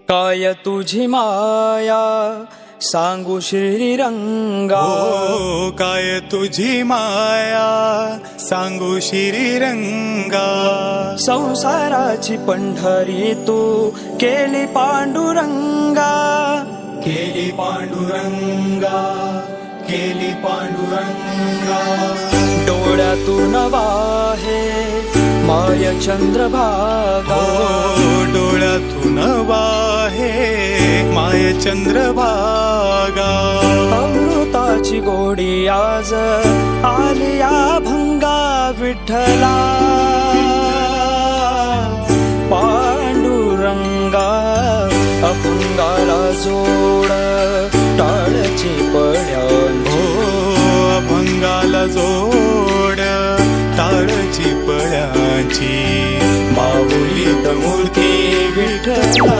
काय तुझी माया सांगू श्रीरंगा, हो काय तुझी माया सांगू श्रीरंगा. संसाराची पंढरी तू केली पांडुरंगा, केली पांडुरंगा, केली पांडुरंगा. डोळ्यातून वाहे माय चंद्रभागा, हो डोळ्यातून वाहे माय चंद्रभागा. अमृताची गोडी आज आली या भंगा विठ्ठला. पांडुरंगा अपंगाला जोड टाळची पड्यांची, हो अभंगाला जोड टाळची पड्यांची. माऊली मूर्ती विठ्ठला.